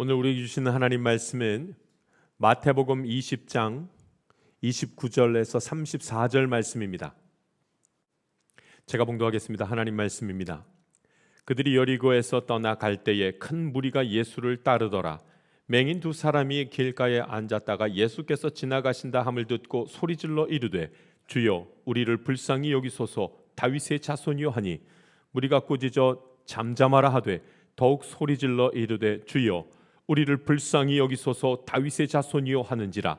오늘 우리에게 주시는 하나님 말씀은 마태복음 20장 29절에서 34절 말씀입니다. 제가 봉독하겠습니다. 하나님 말씀입니다. 그들이 여리고에서 떠나 갈 때에 큰 무리가 예수를 따르더라. 맹인 두 사람이 길가에 앉았다가 예수께서 지나가신다 함을 듣고 소리질러 이르되 주여 우리를 불쌍히 여기소서 다윗의 자손이여 하니 무리가 꾸짖어 잠잠하라 하되 더욱 소리질러 이르되 주여 우리를 불쌍히 여기소서 다윗의 자손이여 하는지라.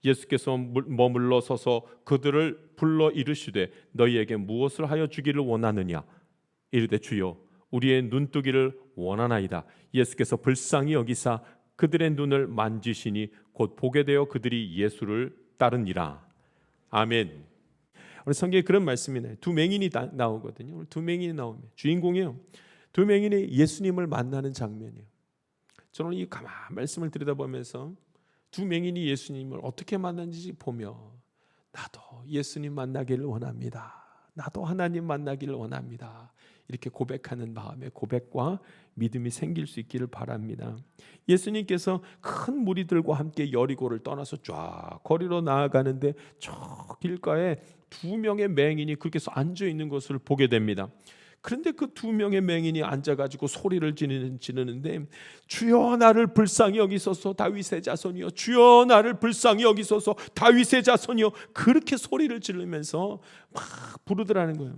예수께서 머물러 서서 그들을 불러 이르시되 너희에게 무엇을 하여 주기를 원하느냐. 이르되 주여 우리의 눈뜨기를 원하나이다. 예수께서 불쌍히 여기사 그들의 눈을 만지시니 곧 보게 되어 그들이 예수를 따르니라. 아멘. 우리 성경에 그런 말씀이네요. 두 맹인이 나오거든요. 두 맹인이 나오면 주인공이에요. 두 맹인이 예수님을 만나는 장면이에요. 저는 이 가만 말씀을 들여다보면서 두 맹인이 예수님을 어떻게 만났는지 보며 나도 예수님 만나기를 원합니다. 나도 하나님 만나기를 원합니다. 이렇게 고백하는 마음의 고백과 믿음이 생길 수 있기를 바랍니다. 예수님께서 큰 무리들과 함께 여리고를 떠나서 쫙 거리로 나아가는데 저 길가에 두 명의 맹인이 그렇게 앉아 있는 것을 보게 됩니다. 그런데 그 두 명의 맹인이 앉아가지고 소리를 지르는데 주여 나를 불쌍히 여기소서 다윗의 자손이여, 주여 나를 불쌍히 여기소서 다윗의 자손이여, 그렇게 소리를 지르면서 막 부르더라는 거예요.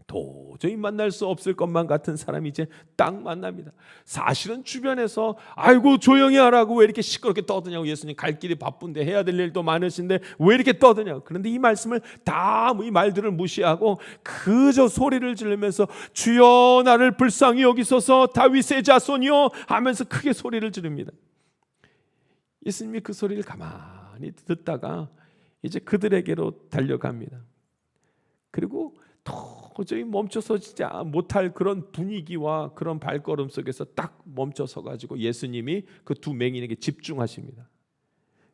도저히 만날 수 없을 것만 같은 사람이 이제 딱 만납니다. 사실은 주변에서 아이고 조용히 하라고 왜 이렇게 시끄럽게 떠드냐고, 예수님 갈 길이 바쁜데 해야 될 일도 많으신데 왜 이렇게 떠드냐고. 그런데 이 말씀을 다 이 말들을 무시하고 그저 소리를 지르면서 주여 나를 불쌍히 여기소서 다윗의 자손이요 하면서 크게 소리를 지릅니다. 예수님이 그 소리를 가만히 듣다가 이제 그들에게로 달려갑니다. 그리고 도저히 멈춰서지 못할 그런 분위기와 그런 발걸음 속에서 딱 멈춰서 가지고 예수님이 그 두 맹인에게 집중하십니다.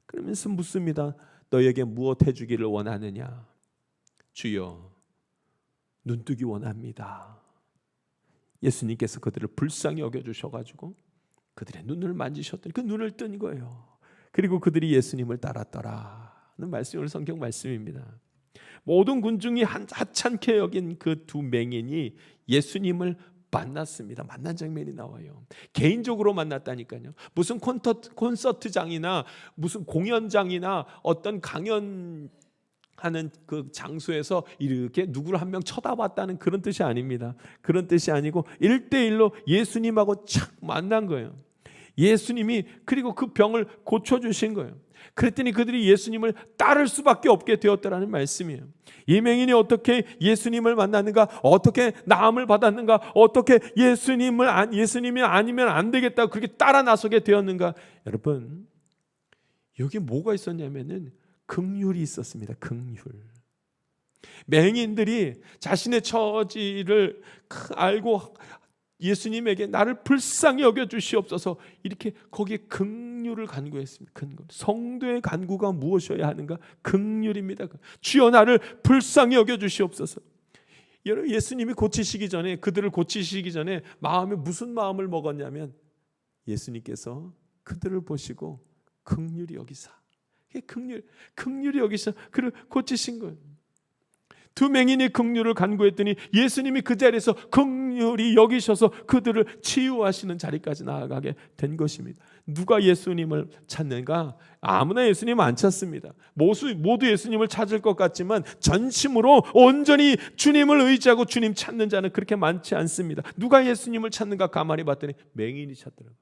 그러면서 묻습니다. 너에게 무엇 해주기를 원하느냐. 주여 눈뜨기 원합니다. 예수님께서 그들을 불쌍히 여겨주셔가지고 그들의 눈을 만지셨더니 그 눈을 뜬 거예요. 그리고 그들이 예수님을 따랐더라는 말씀이 오늘 성경 말씀입니다. 모든 군중이 하찮게 여긴 그 두 맹인이 예수님을 만났습니다. 만난 장면이 나와요. 개인적으로 만났다니까요. 무슨 콘서트장이나 무슨 공연장이나 어떤 강연하는 그 장소에서 이렇게 누구를 한 명 쳐다봤다는 그런 뜻이 아닙니다. 그런 뜻이 아니고 1대1로 예수님하고 착 만난 거예요. 예수님이 그리고 그 병을 고쳐주신 거예요. 그랬더니 그들이 예수님을 따를 수밖에 없게 되었다라는 말씀이에요. 이 맹인이 어떻게 예수님을 만났는가, 어떻게 나음을 받았는가, 어떻게 예수님이 아니면 안 되겠다 그렇게 따라 나서게 되었는가. 여러분, 여기 뭐가 있었냐면은 긍휼이 있었습니다. 긍휼. 맹인들이 자신의 처지를 알고 예수님에게 나를 불쌍히 여겨주시옵소서 이렇게 거기에 긍휼을 간구했습니다. 성도의 간구가 무엇이어야 하는가? 긍휼입니다. 주여 나를 불쌍히 여겨주시옵소서. 여러분, 예수님이 고치시기 전에, 그들을 고치시기 전에 마음에 무슨 마음을 먹었냐면 예수님께서 그들을 보시고 긍휼히 여기사, 긍휼히 여기사 그를 고치신 거예요. 두 맹인이 긍휼을 간구했더니 예수님이 그 자리에서 긍휼히 여기셔서 그들을 치유하시는 자리까지 나아가게 된 것입니다. 누가 예수님을 찾는가? 아무나 예수님 안 찾습니다. 모두 예수님을 찾을 것 같지만 전심으로 온전히 주님을 의지하고 주님 찾는 자는 그렇게 많지 않습니다. 누가 예수님을 찾는가 가만히 봤더니 맹인이 찾더라고요.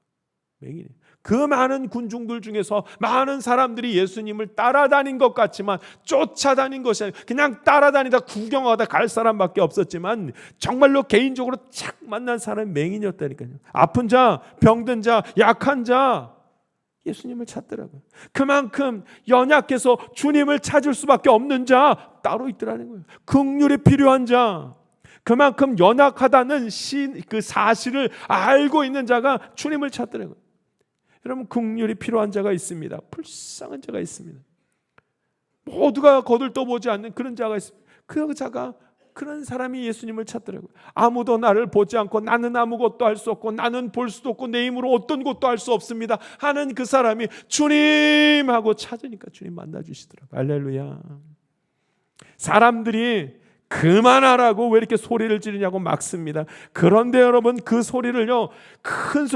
맹인이. 그 많은 군중들 중에서 많은 사람들이 예수님을 따라다닌 것 같지만 쫓아다닌 것이 아니라 그냥 따라다니다 구경하다 갈 사람밖에 없었지만 정말로 개인적으로 착 만난 사람이 맹인이었다니까요. 아픈 자, 병든 자, 약한 자 예수님을 찾더라고요. 그만큼 연약해서 주님을 찾을 수밖에 없는 자 따로 있더라는 거예요. 긍휼이 필요한 자, 그만큼 연약하다는 그 사실을 알고 있는 자가 주님을 찾더라고요. 여러분, 긍휼이 필요한 자가 있습니다. 불쌍한 자가 있습니다. 모두가 거들떠보지 않는 그런 자가 있습니다. 그 자가 그런 사람이 예수님을 찾더라고요. 아무도 나를 보지 않고 나는 아무것도 할 수 없고 나는 볼 수도 없고 내 힘으로 어떤 것도 할 수 없습니다 하는 그 사람이 주님 하고 찾으니까 주님 만나주시더라고요. 할렐루야. 사람들이 그만하라고 왜 이렇게 소리를 지르냐고 막습니다. 그런데 여러분, 그 소리를요,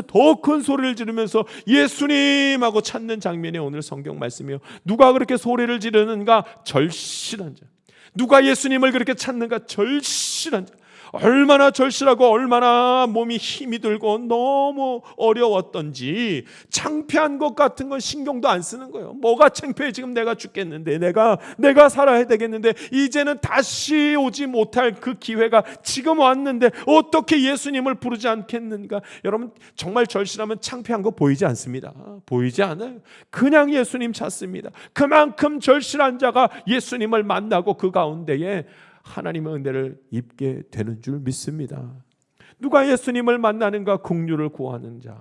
더 큰 소리를 지르면서 예수님 하고 찾는 장면이 오늘 성경 말씀이에요. 누가 그렇게 소리를 지르는가? 절실한 자. 누가 예수님을 그렇게 찾는가? 절실한 자. 얼마나 절실하고 얼마나 몸이 힘이 들고 너무 어려웠던지 창피한 것 같은 건 신경도 안 쓰는 거예요. 뭐가 창피해? 지금 내가 죽겠는데, 내가 살아야 되겠는데, 이제는 다시 오지 못할 그 기회가 지금 왔는데 어떻게 예수님을 부르지 않겠는가? 여러분, 정말 절실하면 창피한 거 보이지 않습니다. 보이지 않아요. 그냥 예수님 찾습니다. 그만큼 절실한 자가 예수님을 만나고 그 가운데에 하나님의 은혜를 입게 되는 줄 믿습니다. 누가 예수님을 만나는가? 긍휼을 구하는 자.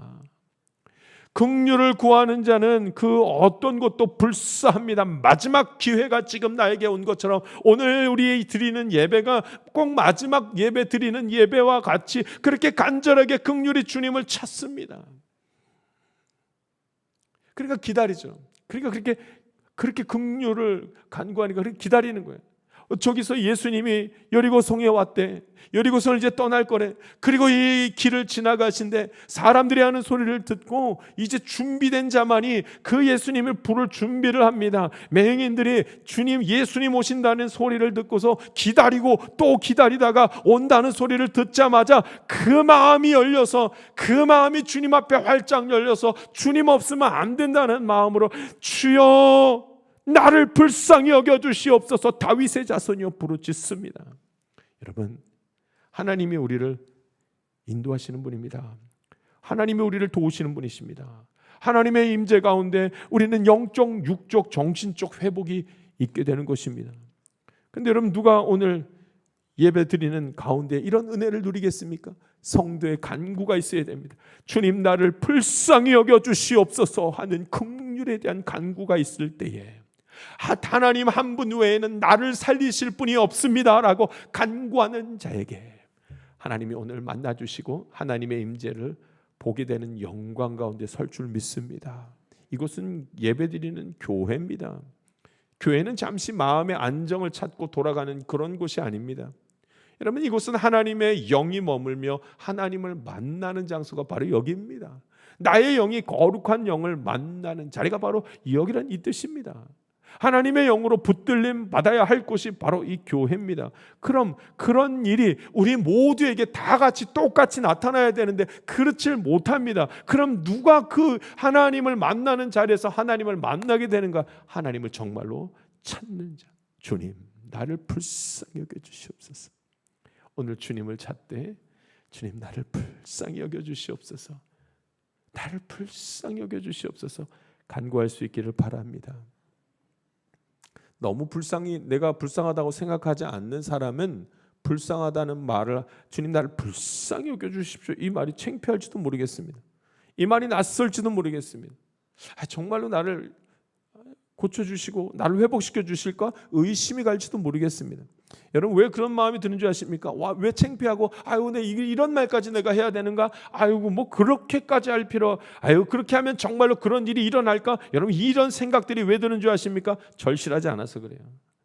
긍휼을 구하는 자는 그 어떤 것도 불사합니다. 마지막 기회가 지금 나에게 온 것처럼 오늘 우리 드리는 예배가 꼭 마지막 예배 드리는 예배와 같이 그렇게 간절하게 긍휼히 주님을 찾습니다. 그러니까 기다리죠. 그러니까 그렇게 긍휼을 간구하니까 그렇게 기다리는 거예요. 저기서 예수님이 여리고성에 왔대. 여리고성을 이제 떠날 거래. 그리고 이 길을 지나가신데 사람들이 하는 소리를 듣고 이제 준비된 자만이 그 예수님을 부를 준비를 합니다. 맹인들이 예수님 오신다는 소리를 듣고서 기다리고 또 기다리다가 온다는 소리를 듣자마자 그 마음이 열려서, 그 마음이 주님 앞에 활짝 열려서 주님 없으면 안 된다는 마음으로 주여 나를 불쌍히 여겨주시옵소서 다윗의 자손이여 부르짖습니다. 여러분, 하나님이 우리를 인도하시는 분입니다. 하나님이 우리를 도우시는 분이십니다. 하나님의 임재 가운데 우리는 영적, 육적, 정신적 회복이 있게 되는 것입니다. 그런데 여러분, 누가 오늘 예배 드리는 가운데 이런 은혜를 누리겠습니까? 성도의 간구가 있어야 됩니다. 주님 나를 불쌍히 여겨주시옵소서 하는 긍휼에 대한 간구가 있을 때에 하나님 한 분 외에는 나를 살리실 분이 없습니다 라고 간구하는 자에게 하나님이 오늘 만나주시고 하나님의 임재를 보게 되는 영광 가운데 설 줄 믿습니다. 이곳은 예배드리는 교회입니다. 교회는 잠시 마음의 안정을 찾고 돌아가는 그런 곳이 아닙니다. 여러분, 이곳은 하나님의 영이 머물며 하나님을 만나는 장소가 바로 여기입니다. 나의 영이 거룩한 영을 만나는 자리가 바로 여기란 이 뜻입니다. 하나님의 영으로 붙들림 받아야 할 곳이 바로 이 교회입니다. 그럼 그런 일이 우리 모두에게 다 같이 똑같이 나타나야 되는데 그렇지 못합니다. 그럼 누가 그 하나님을 만나는 자리에서 하나님을 만나게 되는가? 하나님을 정말로 찾는 자. 주님 나를 불쌍히 여겨주시옵소서. 오늘 주님을 찾되 주님 나를 불쌍히 여겨주시옵소서. 나를 불쌍히 여겨주시옵소서 간구할 수 있기를 바랍니다. 너무 내가 불쌍하다고 생각하지 않는 사람은 불쌍하다는 말을 주님 나를 불쌍히 여겨주십시오 이 말이 창피할지도 모르겠습니다. 이 말이 낯설지도 모르겠습니다. 정말로 나를 고쳐주시고 나를 회복시켜 주실까? 의심이 갈지도 모르겠습니다. 여러분, 왜 그런 마음이 드는 줄 아십니까? 왜 창피하고 내 이런 말까지 내가 해야 되는가? 뭐 그렇게까지 할 필요, 그렇게 하면 정말로 그런 일이 일어날까? 여러분, 이런 생각들이 왜 드는 줄 아십니까? 절실하지 않아서 그래요.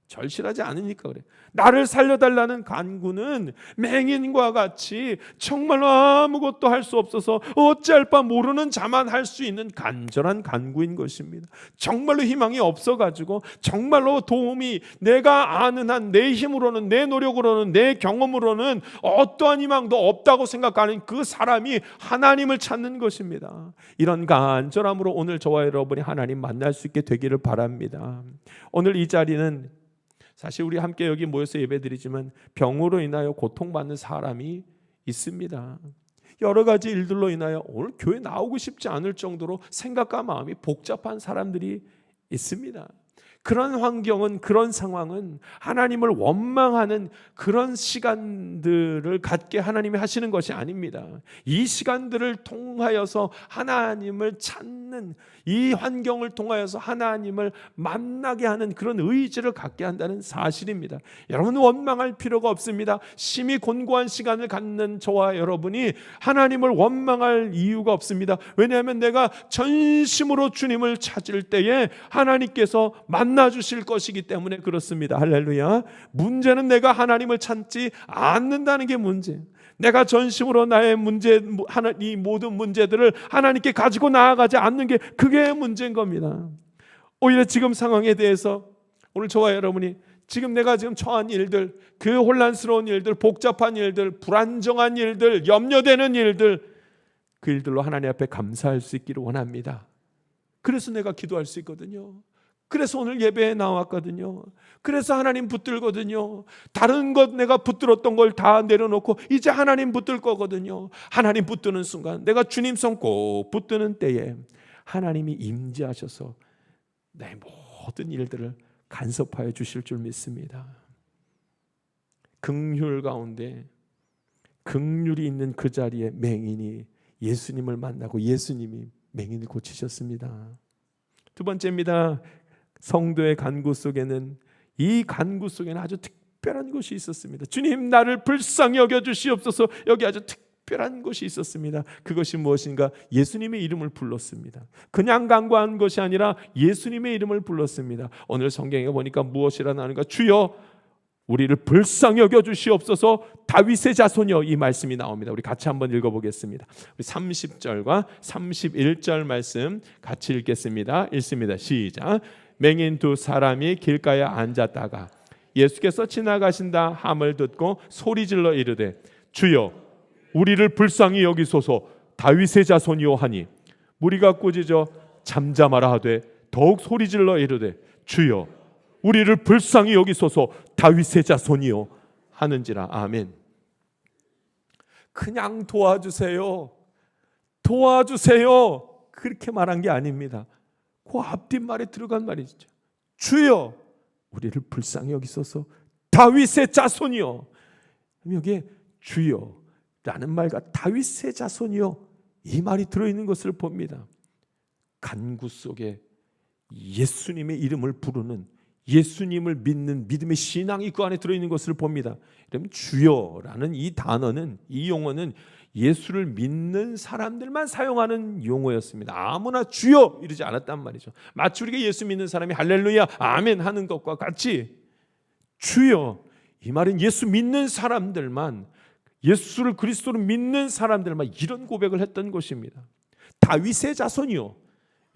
절실하지 않으니까 그래. 나를 살려달라는 간구는 맹인과 같이 정말로 아무것도 할 수 없어서 어찌할 바 모르는 자만 할 수 있는 간절한 간구인 것입니다. 정말로 희망이 없어가지고 정말로 도움이 내가 아는 한 내 힘으로는, 내 노력으로는, 내 경험으로는 어떠한 희망도 없다고 생각하는 그 사람이 하나님을 찾는 것입니다. 이런 간절함으로 오늘 저와 여러분이 하나님 만날 수 있게 되기를 바랍니다. 오늘 이 자리는 사실 우리 함께 여기 모여서 예배드리지만 병으로 인하여 고통받는 사람이 있습니다. 여러 가지 일들로 인하여 오늘 교회 나오고 싶지 않을 정도로 생각과 마음이 복잡한 사람들이 있습니다. 그런 환경은, 그런 상황은 하나님을 원망하는 그런 시간들을 갖게 하나님이 하시는 것이 아닙니다. 이 시간들을 통하여서 하나님을 찾는, 이 환경을 통하여서 하나님을 만나게 하는 그런 의지를 갖게 한다는 사실입니다. 여러분, 원망할 필요가 없습니다. 심히 곤고한 시간을 갖는 저와 여러분이 하나님을 원망할 이유가 없습니다. 왜냐하면 내가 전심으로 주님을 찾을 때에 하나님께서 만나 주실 것이기 때문에 그렇습니다. 할렐루야. 문제는 내가 하나님을 찾지 않는다는 게 문제예요. 내가 전심으로 나의 문제, 이 모든 문제들을 하나님께 가지고 나아가지 않는 게, 그게 문제인 겁니다. 오히려 지금 상황에 대해서 오늘 저와 여러분이 지금 내가 지금 처한 일들, 그 혼란스러운 일들, 복잡한 일들, 불안정한 일들, 염려되는 일들, 그 일들로 하나님 앞에 감사할 수 있기를 원합니다. 그래서 내가 기도할 수 있거든요. 그래서 오늘 예배에 나왔거든요. 그래서 하나님 붙들거든요. 다른 것 내가 붙들었던 걸 다 내려놓고 이제 하나님 붙들 거거든요. 하나님 붙드는 순간, 내가 주님 손 꼭 붙드는 때에 하나님이 임재하셔서 내 모든 일들을 간섭하여 주실 줄 믿습니다. 긍휼 가운데 긍휼이 있는 그 자리에 맹인이 예수님을 만나고 예수님이 맹인을 고치셨습니다. 두 번째입니다. 성도의 간구 속에는, 이 간구 속에는 아주 특별한 것이 있었습니다. 주님, 나를 불쌍히 여겨 주시옵소서. 여기 아주 특별한 것이 있었습니다. 그것이 무엇인가? 예수님의 이름을 불렀습니다. 그냥 간구한 것이 아니라 예수님의 이름을 불렀습니다. 오늘 성경에 보니까 무엇이라 나오는가? 주여, 우리를 불쌍히 여겨 주시옵소서. 다윗의 자손이여, 이 말씀이 나옵니다. 우리 같이 한번 읽어보겠습니다. 우리 30절과 31절 말씀 같이 읽겠습니다. 읽습니다. 시작. 맹인 두 사람이 길가에 앉았다가 예수께서 지나가신다 함을 듣고 소리질러 이르되 주여, 우리를 불쌍히 여기소서. 다윗의 자손이요 하니 무리가 꾸짖어 잠잠하라 하되 더욱 소리질러 이르되 주여, 우리를 불쌍히 여기소서. 다윗의 자손이요 하는지라. 아멘. 그냥 도와주세요, 도와주세요, 그렇게 말한 게 아닙니다. 그 앞뒷말에 들어간 말이죠. 주여, 우리를 불쌍히 여기소서. 다윗의 자손이요. 여기에 주여라는 말과 다윗의 자손이요, 이 말이 들어있는 것을 봅니다. 간구 속에 예수님의 이름을 부르는, 예수님을 믿는 믿음의 신앙이 그 안에 들어있는 것을 봅니다. 그럼 주여라는 이 단어는, 이 용어는 예수를 믿는 사람들만 사용하는 용어였습니다. 아무나 주여 이러지 않았단 말이죠. 마치 우리가 예수 믿는 사람이 할렐루야 아멘 하는 것과 같이 주여, 이 말은 예수 믿는 사람들만, 예수를 그리스도로 믿는 사람들만 이런 고백을 했던 것입니다. 다윗의 자손이요.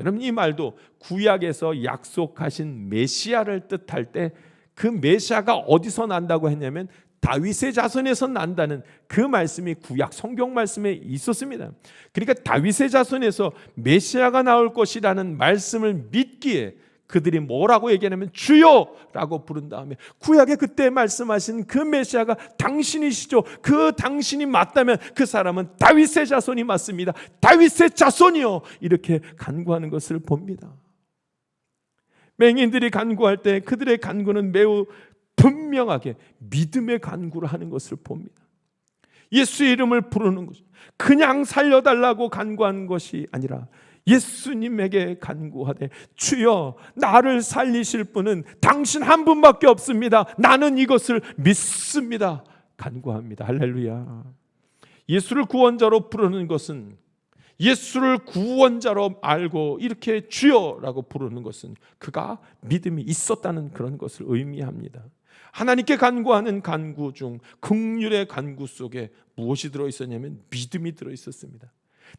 여러분, 이 말도 구약에서 약속하신 메시아를 뜻할 때 그 메시아가 어디서 난다고 했냐면 다윗의 자손에서 난다는 그 말씀이 구약 성경 말씀에 있었습니다. 그러니까 다윗의 자손에서 메시아가 나올 것이라는 말씀을 믿기에 그들이 뭐라고 얘기하냐면 주여라고 부른 다음에 구약에 그때 말씀하신 그 메시아가 당신이시죠. 그 당신이 맞다면 그 사람은 다윗의 자손이 맞습니다. 다윗의 자손이요, 이렇게 간구하는 것을 봅니다. 맹인들이 간구할 때 그들의 간구는 매우 분명하게 믿음의 간구를 하는 것을 봅니다. 예수의 이름을 부르는 것, 그냥 살려달라고 간구한 것이 아니라 예수님에게 간구하되 주여, 나를 살리실 분은 당신 한 분밖에 없습니다. 나는 이것을 믿습니다. 간구합니다. 할렐루야. 예수를 구원자로 부르는 것은, 예수를 구원자로 알고 이렇게 주여라고 부르는 것은 그가 믿음이 있었다는 그런 것을 의미합니다. 하나님께 간구하는 간구 중 긍휼의 간구 속에 무엇이 들어있었냐면 믿음이 들어있었습니다.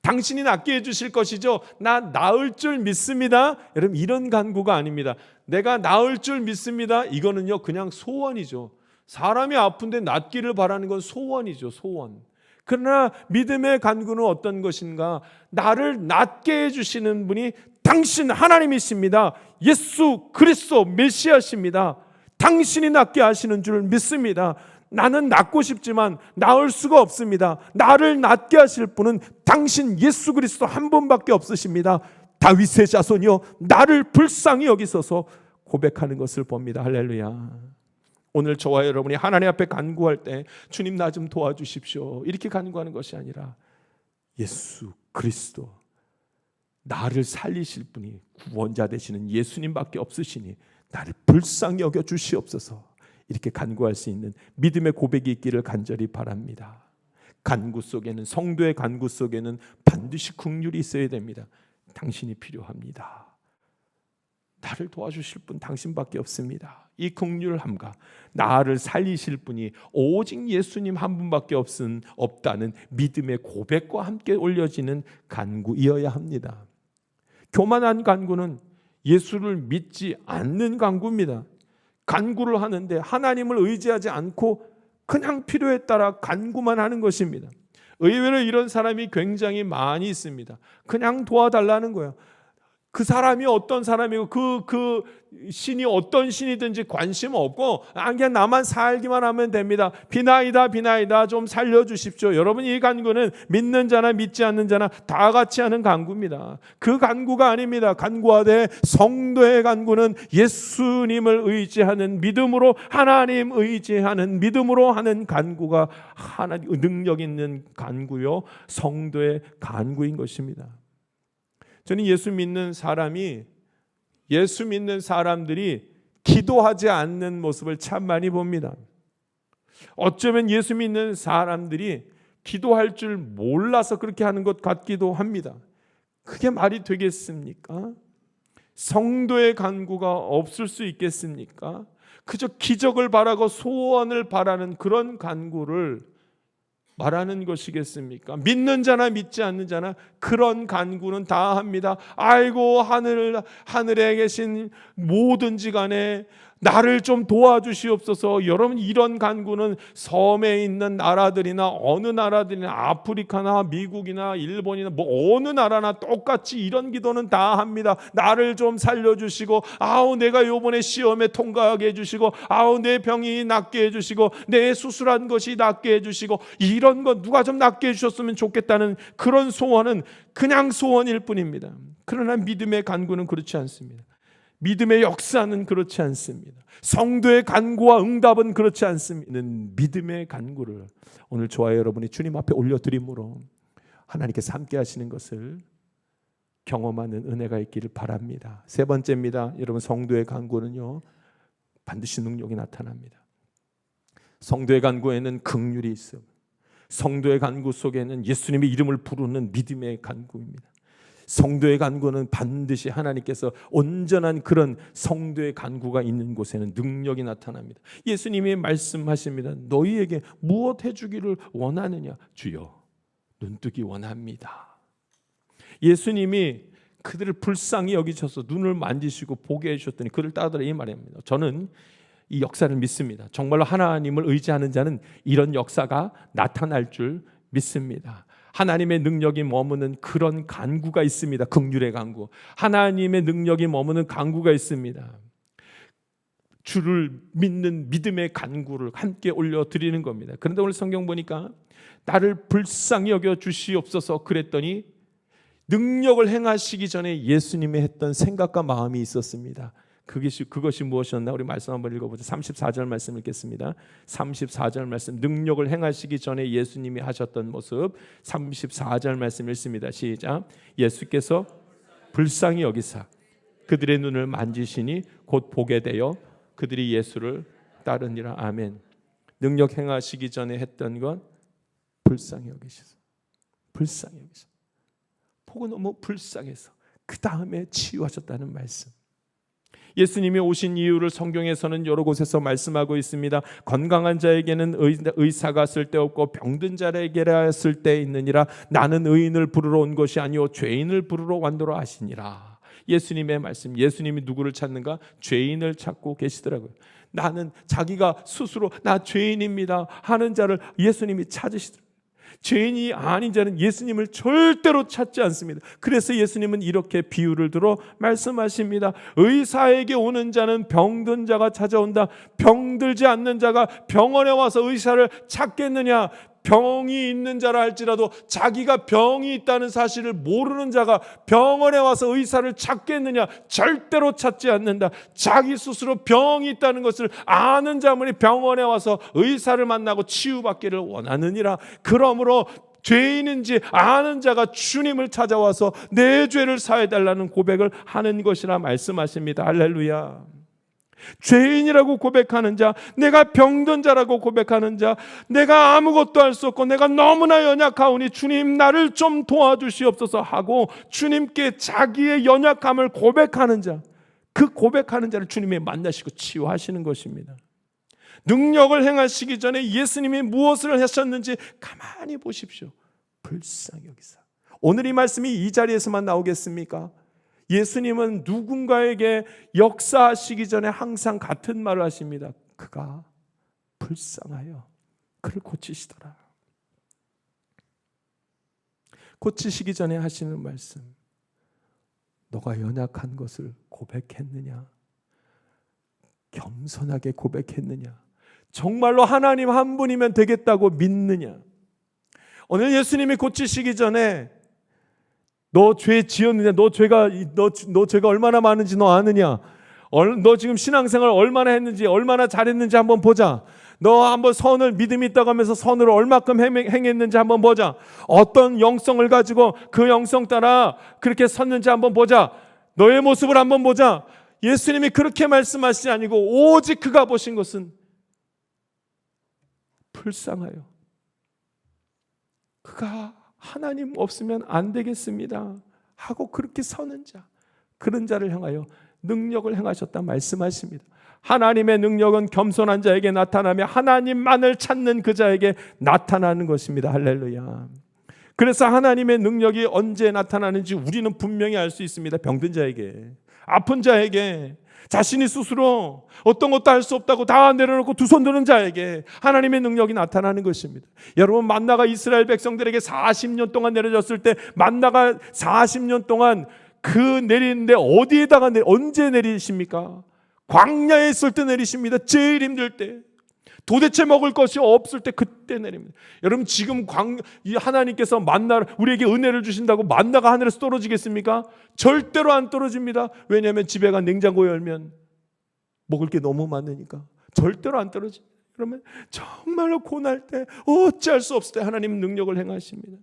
당신이 낫게 해주실 것이죠. 나 나을 줄 믿습니다. 여러분, 이런 간구가 아닙니다. 내가 나을 줄 믿습니다. 이거는요 그냥 소원이죠. 사람이 아픈데 낫기를 바라는 건 소원이죠, 소원. 그러나 믿음의 간구는 어떤 것인가? 나를 낫게 해주시는 분이 당신 하나님이십니다. 예수 그리스도 메시아십니다. 당신이 낫게 하시는 줄 믿습니다. 나는 낫고 싶지만 나을 수가 없습니다. 나를 낫게 하실 분은 당신 예수 그리스도 한 분밖에 없으십니다. 다윗의 자손이여, 나를 불쌍히 여기소서. 고백하는 것을 봅니다. 할렐루야. 오늘 저와 여러분이 하나님 앞에 간구할 때 주님 나 좀 도와주십시오 이렇게 간구하는 것이 아니라 예수 그리스도 나를 살리실 분이 구원자 되시는 예수님밖에 없으시니 나를 불쌍히 여겨 주시옵소서 이렇게 간구할 수 있는 믿음의 고백이 있기를 간절히 바랍니다. 간구 속에는 성도의 간구 속에는 반드시 긍휼이 있어야 됩니다. 당신이 필요합니다. 나를 도와주실 분 당신밖에 없습니다. 이 긍휼함과 나를 살리실 분이 오직 예수님 한 분밖에 없다는 믿음의 고백과 함께 올려지는 간구이어야 합니다. 교만한 간구는 예수를 믿지 않는 간구입니다. 간구를 하는데 하나님을 의지하지 않고 그냥 필요에 따라 간구만 하는 것입니다. 의외로 이런 사람이 굉장히 많이 있습니다. 그냥 도와달라는 거예요. 그 사람이 어떤 사람이고 그 신이 어떤 신이든지 관심 없고 그냥 나만 살기만 하면 됩니다. 비나이다 좀 살려주십시오. 여러분 이 간구는 믿는 자나 믿지 않는 자나 다 같이 하는 간구입니다. 그 간구가 아닙니다. 간구하되 성도의 간구는 예수님을 의지하는 믿음으로 하나님 의지하는 믿음으로 하는 간구가 하나님 능력 있는 간구요 성도의 간구인 것입니다. 저는 예수 믿는 사람들이 기도하지 않는 모습을 참 많이 봅니다. 어쩌면 예수 믿는 사람들이 기도할 줄 몰라서 그렇게 하는 것 같기도 합니다. 그게 말이 되겠습니까? 성도의 간구가 없을 수 있겠습니까? 그저 기적을 바라고 소원을 바라는 그런 간구를 말하는 것이겠습니까? 믿는 자나 믿지 않는 자나 그런 간구는 다 합니다. 아이고 하늘에 계신 뭐든지 간에 나를 좀 도와주시옵소서. 여러분 이런 간구는 섬에 있는 나라들이나 어느 나라들이나 아프리카나 미국이나 일본이나 뭐 어느 나라나 똑같이 이런 기도는 다 합니다. 나를 좀 살려주시고 아우 내가 요번에 시험에 통과하게 해주시고 아우 내 병이 낫게 해주시고 내 수술한 것이 낫게 해주시고 이런 거 누가 좀 낫게 해주셨으면 좋겠다는 그런 소원은 그냥 소원일 뿐입니다. 그러나 믿음의 간구는 그렇지 않습니다. 믿음의 역사는 그렇지 않습니다. 성도의 간구와 응답은 그렇지 않습니다. 믿음의 간구를 오늘 저와 여러분이 주님 앞에 올려드림으로 하나님께서 함께 하시는 것을 경험하는 은혜가 있기를 바랍니다. 세 번째입니다. 여러분 성도의 간구는요 반드시 능력이 나타납니다. 성도의 간구에는 긍휼이 있어요. 성도의 간구 속에는 예수님의 이름을 부르는 믿음의 간구입니다. 성도의 간구는 반드시 하나님께서 온전한 그런 성도의 간구가 있는 곳에는 능력이 나타납니다. 예수님이 말씀하십니다. 너희에게 무엇 해주기를 원하느냐? 주여 눈뜨기 원합니다. 예수님이 그들을 불쌍히 여기셔서 눈을 만지시고 보게 해주셨더니 그를 따르라 이 말입니다. 저는 이 역사를 믿습니다. 정말로 하나님을 의지하는 자는 이런 역사가 나타날 줄 믿습니다. 하나님의 능력이 머무는 그런 간구가 있습니다. 긍휼의 간구. 하나님의 능력이 머무는 간구가 있습니다. 주를 믿는 믿음의 간구를 함께 올려드리는 겁니다. 그런데 오늘 성경 보니까 나를 불쌍히 여겨 주시옵소서 그랬더니 능력을 행하시기 전에 예수님이 했던 생각과 마음이 있었습니다. 그것이 무엇이었나? 우리 말씀 한번 읽어보죠. 34절 말씀 읽겠습니다. 34절 말씀 능력을 행하시기 전에 예수님이 하셨던 모습 34절 말씀 읽습니다. 시작. 예수께서 불쌍히 여기사 그들의 눈을 만지시니 곧 보게 되어 그들이 예수를 따르니라. 아멘. 능력 행하시기 전에 했던 건 불쌍히 여기셔서 불쌍히 여기셔서 보고 너무 불쌍해서 그 다음에 치유하셨다는 말씀. 예수님이 오신 이유를 성경에서는 여러 곳에서 말씀하고 있습니다. 건강한 자에게는 의사가 쓸데없고 병든 자에게라 쓸데있느니라. 나는 의인을 부르러 온 것이 아니요 죄인을 부르러 왔노라 하시니라. 예수님의 말씀. 예수님이 누구를 찾는가? 죄인을 찾고 계시더라고요. 나는 자기가 스스로 나 죄인입니다 하는 자를 예수님이 찾으시더라고요. 죄인이 아닌 자는 예수님을 절대로 찾지 않습니다. 그래서 예수님은 이렇게 비유를 들어 말씀하십니다. 의사에게 오는 자는 병든 자가 찾아온다. 병들지 않는 자가 병원에 와서 의사를 찾겠느냐? 병이 있는 자라 할지라도 자기가 병이 있다는 사실을 모르는 자가 병원에 와서 의사를 찾겠느냐? 절대로 찾지 않는다. 자기 스스로 병이 있다는 것을 아는 자만이 병원에 와서 의사를 만나고 치유받기를 원하느니라. 그러므로 죄인인지 아는 자가 주님을 찾아와서 내 죄를 사해달라는 고백을 하는 것이라 말씀하십니다. 할렐루야. 죄인이라고 고백하는 자, 내가 병든 자라고 고백하는 자, 내가 아무것도 할 수 없고 내가 너무나 연약하오니 주님 나를 좀 도와주시옵소서 하고 주님께 자기의 연약함을 고백하는 자, 그 고백하는 자를 주님이 만나시고 치유하시는 것입니다. 능력을 행하시기 전에 예수님이 무엇을 하셨는지 가만히 보십시오. 불쌍히 여기사. 오늘 이 말씀이 이 자리에서만 나오겠습니까? 예수님은 누군가에게 역사하시기 전에 항상 같은 말을 하십니다. 그가 불쌍하여 그를 고치시더라. 고치시기 전에 하시는 말씀, 너가 연약한 것을 고백했느냐? 겸손하게 고백했느냐? 정말로 하나님 한 분이면 되겠다고 믿느냐? 오늘 예수님이 고치시기 전에 너 죄 지었느냐? 너 죄가 얼마나 많은지 너 아느냐? 너 지금 신앙생활 얼마나 했는지, 얼마나 잘했는지 한번 보자. 너 한번 선을, 믿음이 있다고 하면서 선을 얼마큼 행했는지 한번 보자. 어떤 영성을 가지고 그 영성 따라 그렇게 섰는지 한번 보자. 너의 모습을 한번 보자. 예수님이 그렇게 말씀하시지 아니고 오직 그가 보신 것은 불쌍하여 그가 하나님 없으면 안 되겠습니다 하고 그렇게 서는 자, 그런 자를 향하여 능력을 행하셨다 말씀하십니다. 하나님의 능력은 겸손한 자에게 나타나며 하나님만을 찾는 그 자에게 나타나는 것입니다. 할렐루야. 그래서 하나님의 능력이 언제 나타나는지 우리는 분명히 알 수 있습니다. 병든 자에게, 아픈 자에게, 자신이 스스로 어떤 것도 할 수 없다고 다 내려놓고 두 손 드는 자에게 하나님의 능력이 나타나는 것입니다. 여러분, 만나가 이스라엘 백성들에게 40년 동안 내려졌을 때 만나가 40년 동안 그 내리는데 어디에다가 언제 내리십니까? 광야에 있을 때 내리십니다. 제일 힘들 때, 도대체 먹을 것이 없을 때 그때 내립니다. 여러분, 지금 하나님께서 만나를 우리에게 은혜를 주신다고 만나가 하늘에서 떨어지겠습니까? 절대로 안 떨어집니다. 왜냐하면 집에가 냉장고 열면 먹을 게 너무 많으니까 절대로 안 떨어집니다. 그러면 정말로 고날 때, 어찌할 수 없을 때 하나님 능력을 행하십니다.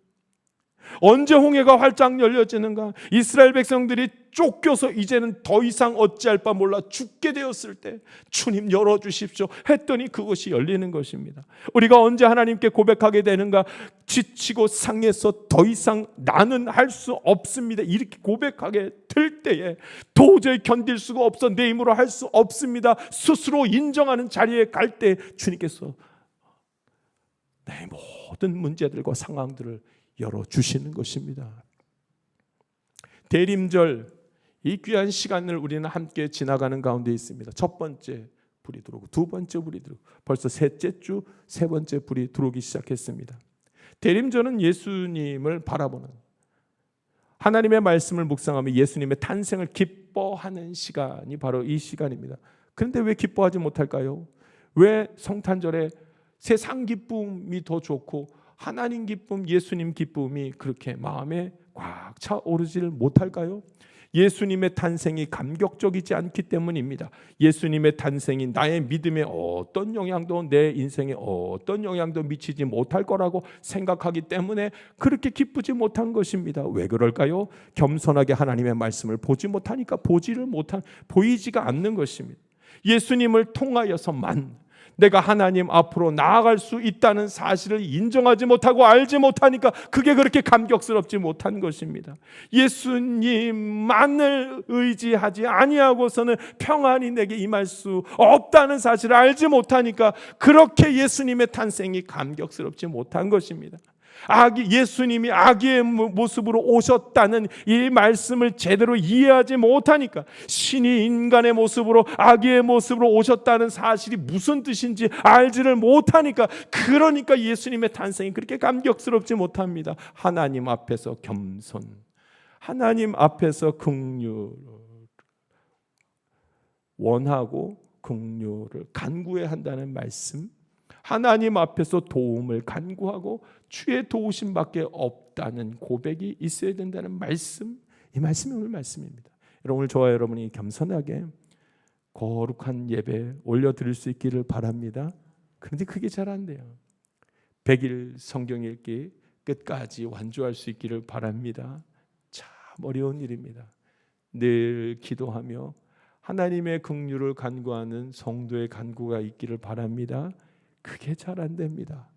언제 홍해가 활짝 열려지는가? 이스라엘 백성들이 쫓겨서 이제는 더 이상 어찌할 바 몰라 죽게 되었을 때 주님 열어주십시오 했더니 그것이 열리는 것입니다. 우리가 언제 하나님께 고백하게 되는가? 지치고 상해서 더 이상 나는 할 수 없습니다 이렇게 고백하게 될 때에, 도저히 견딜 수가 없어 내 힘으로 할 수 없습니다 스스로 인정하는 자리에 갈 때 주님께서 내 모든 문제들과 상황들을 열어주시는 것입니다. 대림절, 이 귀한 시간을 우리는 함께 지나가는 가운데 있습니다. 첫 번째 불이 들어오고 두 번째 불이 들어오고 벌써 셋째 주 세 번째 불이 들어오기 시작했습니다. 대림절은 예수님을 바라보는, 하나님의 말씀을 묵상하며 예수님의 탄생을 기뻐하는 시간이 바로 이 시간입니다. 그런데 왜 기뻐하지 못할까요? 왜 성탄절에 세상 기쁨이 더 좋고 하나님 기쁨, 예수님 기쁨이 그렇게 마음에 꽉 차오르지를 못할까요? 예수님의 탄생이 감격적이지 않기 때문입니다. 예수님의 탄생이 나의 믿음에 어떤 영향도, 내 인생에 어떤 영향도 미치지 못할 거라고 생각하기 때문에 그렇게 기쁘지 못한 것입니다. 왜 그럴까요? 겸손하게 하나님의 말씀을 보지 못하니까, 보이지가 않는 것입니다. 예수님을 통하여서만 내가 하나님 앞으로 나아갈 수 있다는 사실을 인정하지 못하고 알지 못하니까 그게 그렇게 감격스럽지 못한 것입니다. 예수님만을 의지하지 아니하고서는 평안이 내게 임할 수 없다는 사실을 알지 못하니까 그렇게 예수님의 탄생이 감격스럽지 못한 것입니다. 예수님이 아기의 모습으로 오셨다는 이 말씀을 제대로 이해하지 못하니까, 신이 인간의 모습으로, 아기의 모습으로 오셨다는 사실이 무슨 뜻인지 알지를 못하니까, 그러니까 예수님의 탄생이 그렇게 감격스럽지 못합니다. 하나님 앞에서 겸손, 하나님 앞에서 긍휼을 원하고 긍휼을 간구해야 한다는 말씀, 하나님 앞에서 도움을 간구하고 주의 도우심밖에 없다는 고백이 있어야 된다는 말씀, 이 말씀이 오늘 말씀입니다. 여러분, 오늘 저와 여러분이 겸손하게 거룩한 예배 올려드릴 수 있기를 바랍니다. 그런데 그게 잘 안 돼요. 100일 성경 읽기 끝까지 완주할 수 있기를 바랍니다. 참 어려운 일입니다. 늘 기도하며 하나님의 긍휼을 간구하는 성도의 간구가 있기를 바랍니다. 그게 잘 안 됩니다.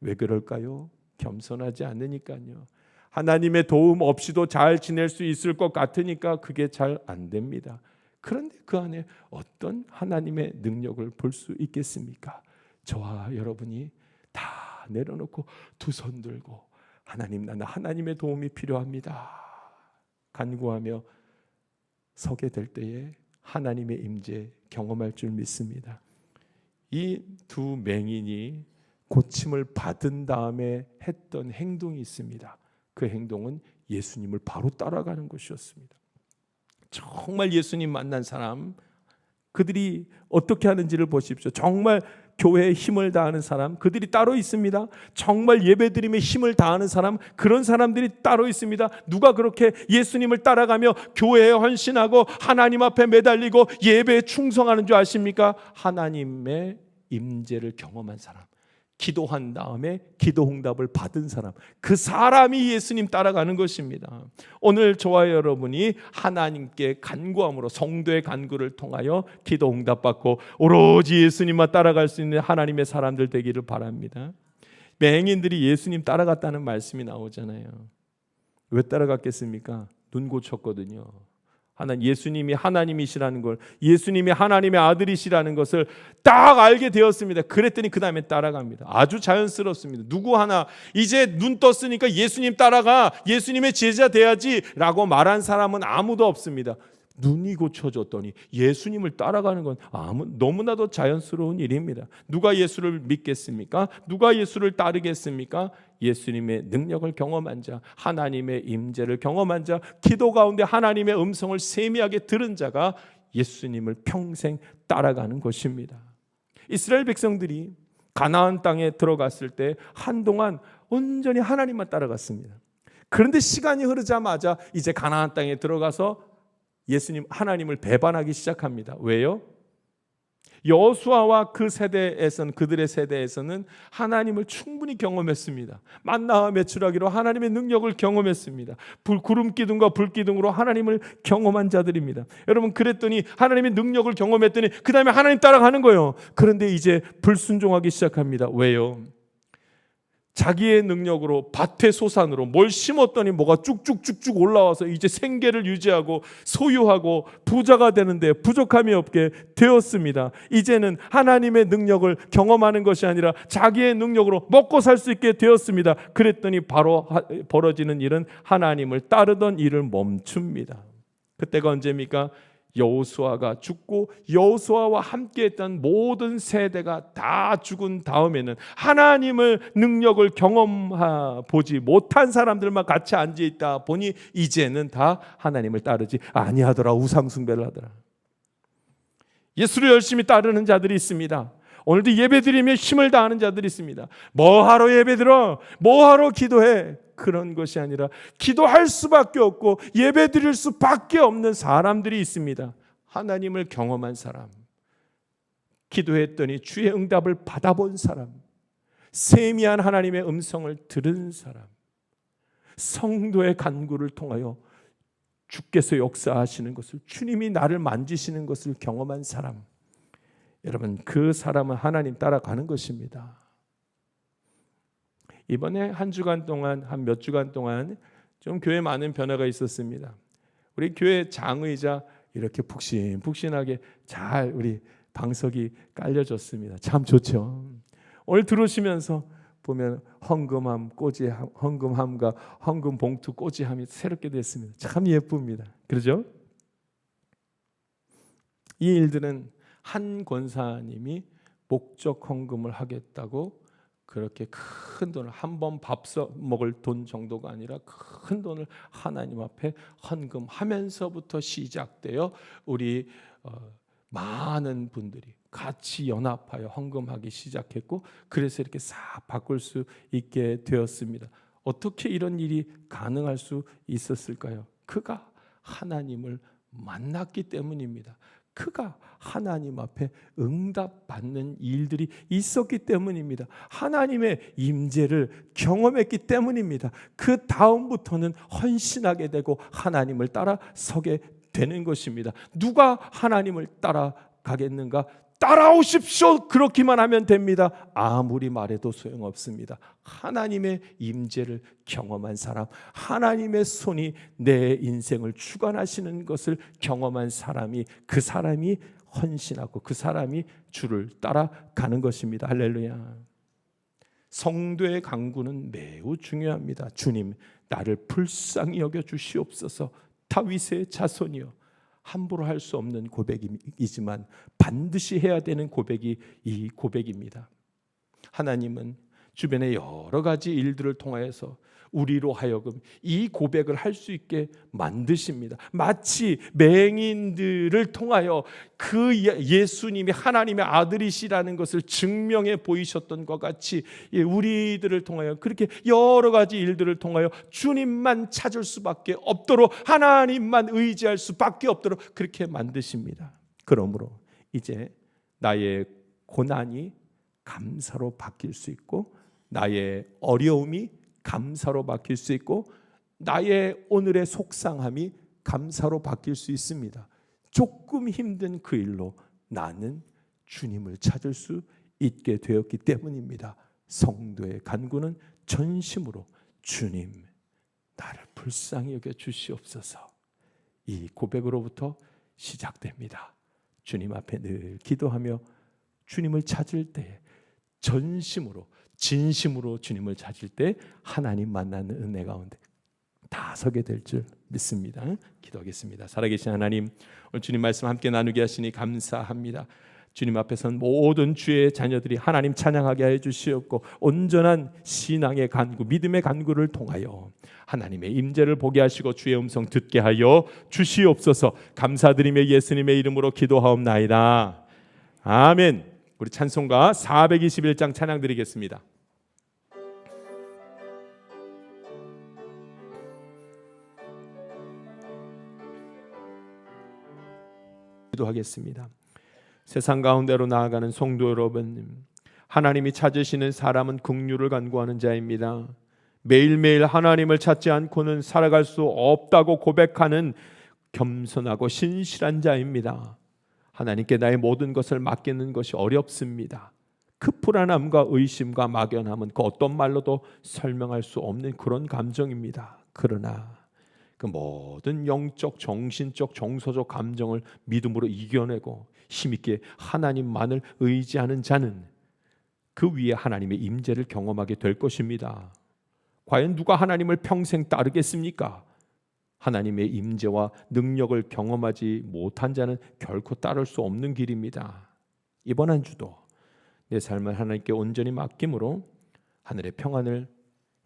왜 그럴까요? 겸손하지 않으니까요. 하나님의 도움 없이도 잘 지낼 수 있을 것 같으니까 그게 잘 안 됩니다. 그런데 그 안에 어떤 하나님의 능력을 볼 수 있겠습니까? 저와 여러분이 다 내려놓고 두 손 들고 하나님, 나는 하나님의 도움이 필요합니다 간구하며 서게 될 때에 하나님의 임재 경험할 줄 믿습니다. 이 두 맹인이 고침을 받은 다음에 했던 행동이 있습니다. 그 행동은 예수님을 바로 따라가는 것이었습니다. 정말 예수님 만난 사람, 그들이 어떻게 하는지를 보십시오. 정말 교회에 힘을 다하는 사람, 그들이 따로 있습니다. 정말 예배드림에 힘을 다하는 사람, 그런 사람들이 따로 있습니다. 누가 그렇게 예수님을 따라가며 교회에 헌신하고 하나님 앞에 매달리고 예배에 충성하는 줄 아십니까? 하나님의 임재를 경험한 사람, 기도한 다음에 기도 응답을 받은 사람, 그 사람이 예수님 따라가는 것입니다. 오늘 저와 여러분이 하나님께 간구함으로 성도의 간구를 통하여 기도 응답받고 오로지 예수님만 따라갈 수 있는 하나님의 사람들 되기를 바랍니다. 맹인들이 예수님 따라갔다는 말씀이 나오잖아요. 왜 따라갔겠습니까? 눈 고쳤거든요. 예수님이 하나님이시라는 걸, 예수님이 하나님의 아들이시라는 것을 딱 알게 되었습니다. 그랬더니 그 다음에 따라갑니다. 아주 자연스럽습니다. 누구 하나 이제 눈 떴으니까 예수님 따라가, 예수님의 제자 돼야지 라고 말한 사람은 아무도 없습니다. 눈이 고쳐졌더니 예수님을 따라가는 건 너무나도 자연스러운 일입니다. 누가 예수를 믿겠습니까? 누가 예수를 따르겠습니까? 예수님의 능력을 경험한 자, 하나님의 임재를 경험한 자, 기도 가운데 하나님의 음성을 세미하게 들은 자가 예수님을 평생 따라가는 것입니다. 이스라엘 백성들이 가나안 땅에 들어갔을 때 한동안 온전히 하나님만 따라갔습니다. 그런데 시간이 흐르자마자 이제 가나안 땅에 들어가서 예수님, 하나님을 배반하기 시작합니다. 왜요? 여호수아와 그들의 세대에서는 하나님을 충분히 경험했습니다. 만나와 메추라기로 하나님의 능력을 경험했습니다. 구름 기둥과 불 기둥으로 하나님을 경험한 자들입니다. 여러분, 그랬더니 하나님의 능력을 경험했더니 그 다음에 하나님 따라가는 거예요. 그런데 이제 불순종하기 시작합니다. 왜요? 자기의 능력으로 밭의 소산으로 뭘 심었더니 뭐가 쭉쭉쭉쭉 올라와서 이제 생계를 유지하고 소유하고 부자가 되는데 부족함이 없게 되었습니다. 이제는 하나님의 능력을 경험하는 것이 아니라 자기의 능력으로 먹고 살 수 있게 되었습니다. 그랬더니 바로 벌어지는 일은 하나님을 따르던 일을 멈춥니다. 그때가 언제입니까? 여호수아가 죽고 여호수아와 함께했던 모든 세대가 다 죽은 다음에는 하나님을 능력을 경험보지 못한 사람들만 같이 앉아있다 보니 이제는 다 하나님을 따르지 아니하더라. 우상숭배를 하더라. 예수를 열심히 따르는 자들이 있습니다. 오늘도 예배드리며 힘을 다하는 자들이 있습니다. 뭐하러 예배드려? 뭐하러 기도해? 그런 것이 아니라 기도할 수밖에 없고 예배드릴 수밖에 없는 사람들이 있습니다. 하나님을 경험한 사람, 기도했더니 주의 응답을 받아본 사람, 세미한 하나님의 음성을 들은 사람, 성도의 간구를 통하여 주께서 역사하시는 것을, 주님이 나를 만지시는 것을 경험한 사람, 여러분, 그 사람은 하나님 따라가는 것입니다. 이번에 한 몇 주간 동안 좀 교회에 많은 변화가 있었습니다. 우리 교회 장의자 이렇게 푹신푹신하게 잘 우리 방석이 깔려졌습니다. 참 좋죠. 오늘 들어오시면서 보면 헌금함과 헌금 봉투 꽂이함이 새롭게 됐습니다. 참 예쁩니다. 그렇죠? 이 일들은 한 권사님이 목적 헌금을 하겠다고 그렇게 큰 돈을, 한 번 밥 먹을 돈 정도가 아니라 큰 돈을 하나님 앞에 헌금하면서부터 시작되어 우리 많은 분들이 같이 연합하여 헌금하기 시작했고, 그래서 이렇게 싹 바꿀 수 있게 되었습니다. 어떻게 이런 일이 가능할 수 있었을까요? 그가 하나님을 만났기 때문입니다. 그가 하나님 앞에 응답받는 일들이 있었기 때문입니다. 하나님의 임재를 경험했기 때문입니다. 그 다음부터는 헌신하게 되고 하나님을 따라서게 되는 것입니다. 누가 하나님을 따라가겠는가? 따라오십시오. 그렇게만 하면 됩니다. 아무리 말해도 소용없습니다. 하나님의 임재를 경험한 사람, 하나님의 손이 내 인생을 주관하시는 것을 경험한 사람이, 그 사람이 헌신하고 그 사람이 주를 따라가는 것입니다. 할렐루야. 성도의 간구는 매우 중요합니다. 주님, 나를 불쌍히 여겨 주시옵소서. 다윗의 자손이여. 함부로 할 수 없는 고백이지만 반드시 해야 되는 고백이 이 고백입니다. 하나님은 주변의 여러 가지 일들을 통하여서 우리로 하여금 이 고백을 할 수 있게 만드십니다. 마치 맹인들을 통하여 그 예수님이 하나님의 아들이시라는 것을 증명해 보이셨던 것 같이 우리들을 통하여 그렇게 여러 가지 일들을 통하여 주님만 찾을 수밖에 없도록, 하나님만 의지할 수밖에 없도록 그렇게 만드십니다. 그러므로 이제 나의 고난이 감사로 바뀔 수 있고, 나의 어려움이 감사로 바뀔 수 있고, 나의 오늘의 속상함이 감사로 바뀔 수 있습니다. 조금 힘든 그 일로 나는 주님을 찾을 수 있게 되었기 때문입니다. 성도의 간구는 전심으로 주님, 나를 불쌍히 여겨 주시옵소서. 이 고백으로부터 시작됩니다. 주님 앞에 늘 기도하며 주님을 찾을 때 전심으로, 진심으로 주님을 찾을 때 하나님 만나는 은혜 가운데 다 서게 될 줄 믿습니다. 기도하겠습니다. 살아계신 하나님, 오늘 주님 말씀 함께 나누게 하시니 감사합니다. 주님 앞에선 모든 주의 자녀들이 하나님 찬양하게 해 주시옵고, 온전한 신앙의 간구, 믿음의 간구를 통하여 하나님의 임재를 보게 하시고 주의 음성 듣게 하여 주시옵소서. 감사드리며 예수님의 이름으로 기도하옵나이다. 아멘. 우리 찬송가 421장 찬양 드리겠습니다. 기도하겠습니다. 세상 가운데로 나아가는 성도 여러분, 하나님이 찾으시는 사람은 긍휼을 간구하는 자입니다. 매일매일 하나님을 찾지 않고는 살아갈 수 없다고 고백하는 겸손하고 신실한 자입니다. 하나님께 나의 모든 것을 맡기는 것이 어렵습니다. 그 불안함과 의심과 막연함은 그 어떤 말로도 설명할 수 없는 그런 감정입니다. 그러나 그 모든 영적, 정신적, 정서적 감정을 믿음으로 이겨내고 힘있게 하나님만을 의지하는 자는 그 위에 하나님의 임재를 경험하게 될 것입니다. 과연 누가 하나님을 평생 따르겠습니까? 하나님의 임재와 능력을 경험하지 못한 자는 결코 따를 수 없는 길입니다. 이번 한 주도 내 삶을 하나님께 온전히 맡김으로 하늘의 평안을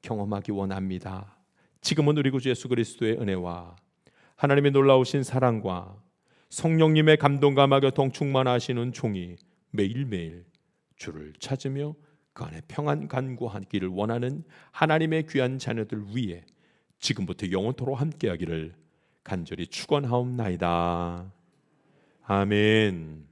경험하기 원합니다. 지금은 우리 구주 예수 그리스도의 은혜와 하나님의 놀라우신 사랑과 성령님의 감동과 교통 충만하시는 종이 매일매일 주를 찾으며 그 안에 평안 간구하기를 원하는 하나님의 귀한 자녀들 위에 지금부터 영원토록 함께하기를 간절히 축원하옵나이다. 아멘.